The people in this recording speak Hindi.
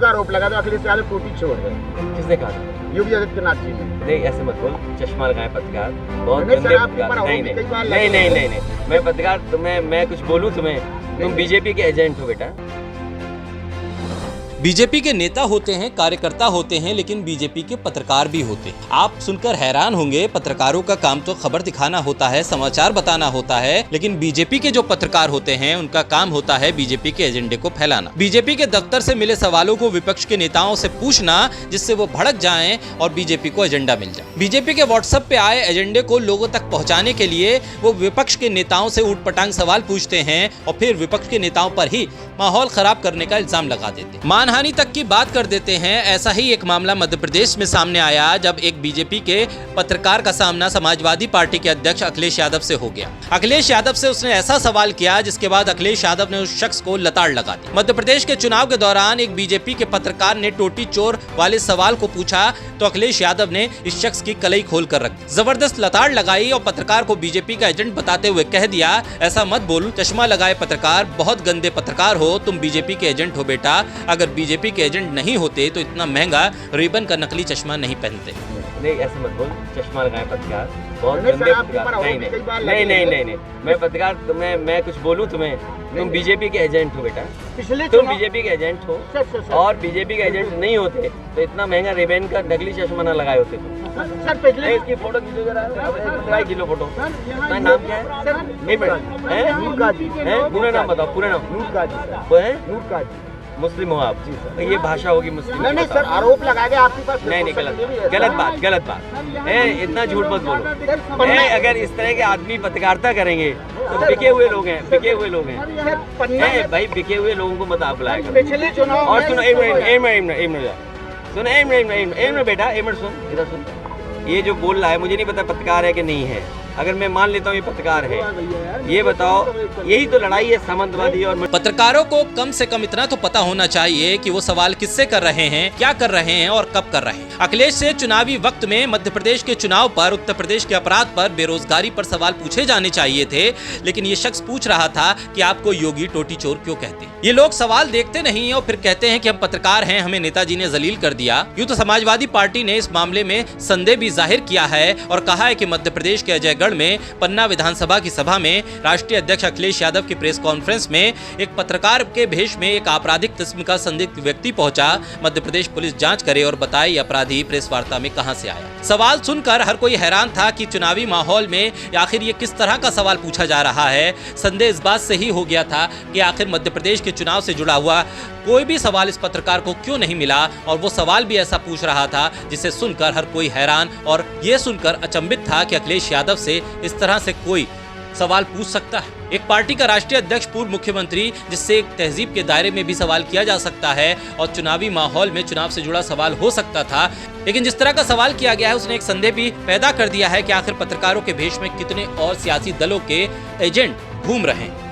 का आरोप लगा था अखिलेश यादव टोटी छोड़ रहे हैं। किसने कहा? योगी आदित्यनाथ जी ने। नहीं, ऐसे मत बोल, चश्मा लगाए पत्रकार, बहुत नहीं, गंदे सर, आपके पत्रकार। ऊपर नहीं आरोप कई बार नहीं लगे नहीं हैं। नहीं नहीं, मैं पत्रकार, तुम्हें मैं कुछ बोलूं तुम्हें, तुम बीजेपी के एजेंट हो बेटा। बीजेपी के नेता होते हैं, कार्यकर्ता होते हैं, लेकिन बीजेपी के पत्रकार भी होते हैं। आप सुनकर हैरान होंगे, पत्रकारों का काम तो खबर दिखाना होता है, समाचार बताना होता है, लेकिन बीजेपी के जो पत्रकार होते हैं उनका काम होता है बीजेपी के एजेंडे को फैलाना। बीजेपी के दफ्तर से मिले सवालों को विपक्ष के नेताओं से पूछना, जिससे वो भड़क जाएं और बीजेपी को एजेंडा मिल जाए। बीजेपी के व्हाट्सएप पे आए एजेंडे को लोगों तक पहुंचाने के लिए वो विपक्ष के नेताओं से ऊटपटांग सवाल पूछते हैं और फिर विपक्ष के नेताओं पर ही माहौल खराब करने का इल्जाम लगा देते हैं, मानहानि तक की बात कर देते हैं। ऐसा ही एक मामला मध्य प्रदेश में सामने आया जब एक बीजेपी के पत्रकार का सामना समाजवादी पार्टी के अध्यक्ष अखिलेश यादव से हो गया। अखिलेश यादव से उसने ऐसा सवाल किया जिसके बाद अखिलेश यादव ने उस शख्स को लताड़ लगा दी। मध्य प्रदेश के चुनाव के दौरान एक बीजेपी के पत्रकार ने टोटी चोर वाले सवाल को पूछा तो अखिलेश यादव ने इस शख्स की कलई खोल कर रख दी, जबरदस्त लताड़ लगाई और पत्रकार को बीजेपी का एजेंट बताते हुए कह दिया, ऐसा मत बोल, चश्मा लगाए पत्रकार, बहुत गंदे पत्रकार हो तुम, बीजेपी के एजेंट हो बेटा। अगर बीजेपी के एजेंट नहीं होते तो इतना महंगा रिबन का नकली चश्मा नहीं पहनते। नहीं, ऐसे मत बोल, चश्मा लगाए पत्रकार, बहुत नहीं, गंदे सर, आपके पत्रकार। ऊपर नहीं आरोप कई बार नहीं लगे नहीं हैं। नहीं नहीं, मैं पत्रकार, तुम्हें मैं कुछ बोलूं तुम्हें, तुम बीजेपी के एजेंट हो बेटा, पिछले तुम चुनाव- बीजेपी के एजेंट हो सर, और बीजेपी के एजेंट नहीं होते तो इतना महंगा रिबन का नकली चश्मा ना लगाए होते तुम। सर पिछले इसकी फोटो खींचो जरा, लगाई खींचो फोटो। तुम्हारा नाम क्या है? सर, एक मिनट, हैं? नूर काजी हैं? पूरा नाम बताओ, पूरा नाम। नूर काजी सर, वो है नूर काजी। मुस्लिम हो आप? जी सर। तो ये भाषा होगी मुस्लिम? नहीं सर, आरोप लगा के आपके पास नहीं नहीं, गलत बात, गलत बात है, इतना झूठ मत बोलो। पन्ना- है, अगर इस तरह के आदमी पत्रकारिता करेंगे तो बिके हुए लोग हैं, बिके हुए लोग हैं। सर, पन्ना है, भाई बिके हुए लोगों को मत आप बुलाया करो। पिछले चुनाव और में- सुनो, एक मिनट सुनो, एक मिनट बेटा, एक मिनट सुन, इधर सुन। ये जो बोल रहा है मुझे नहीं पता पत्रकार है कि नहीं है, अगर मैं मान लेता हूँ ये पत्रकार है, ये बताओ, यही तो लड़ाई है सामंतवादी और पत्रकारों को कम से कम इतना तो पता होना चाहिए कि वो सवाल किससे कर रहे हैं, क्या कर रहे हैं और कब कर रहे हैं। अखिलेश से चुनावी वक्त में मध्य प्रदेश के चुनाव पर, उत्तर प्रदेश के अपराध पर, बेरोजगारी पर सवाल पूछे जाने चाहिए थे, लेकिन ये शख्स पूछ रहा था कि आपको योगी टोटी चोर क्यों कहते हैं। ये लोग सवाल देखते नहीं और फिर कहते हैं कि हम पत्रकार हैं, हमें नेताजी ने जलील कर दिया। यूं तो समाजवादी पार्टी ने इस मामले में संदेह भी जाहिर किया है और कहा है कि मध्य प्रदेश के अजयगढ़ में पन्ना विधानसभा की सभा में राष्ट्रीय अध्यक्ष अखिलेश यादव की प्रेस कॉन्फ्रेंस में एक पत्रकार के भेष में एक आपराधिक किस्म का संदिग्ध व्यक्ति पहुंचा। मध्य प्रदेश पुलिस जांच करे और बताए ये अपराधी प्रेस वार्ता में कहां से आया। सवाल सुनकर हर कोई हैरान था कि चुनावी माहौल में आखिर ये किस तरह का सवाल पूछा जा रहा है। संदेह इस बात से ही हो गया था कि आखिर मध्य प्रदेश के चुनाव से जुड़ा हुआ कोई भी सवाल इस पत्रकार को क्यों नहीं मिला, और वो सवाल भी ऐसा पूछ रहा था जिसे सुनकर हर कोई हैरान और ये सुनकर अचंभित था कि अखिलेश यादव से इस तरह से कोई सवाल पूछ सकता है। एक पार्टी का राष्ट्रीय अध्यक्ष, पूर्व मुख्यमंत्री, जिससे एक तहजीब के दायरे में भी सवाल किया जा सकता है और चुनावी माहौल में चुनाव से जुड़ा सवाल हो सकता था, लेकिन जिस तरह का सवाल किया गया है उसने एक संदेह भी पैदा कर दिया है कि आखिर पत्रकारों के भेष में कितने और सियासी दलों के एजेंट घूम रहे हैं।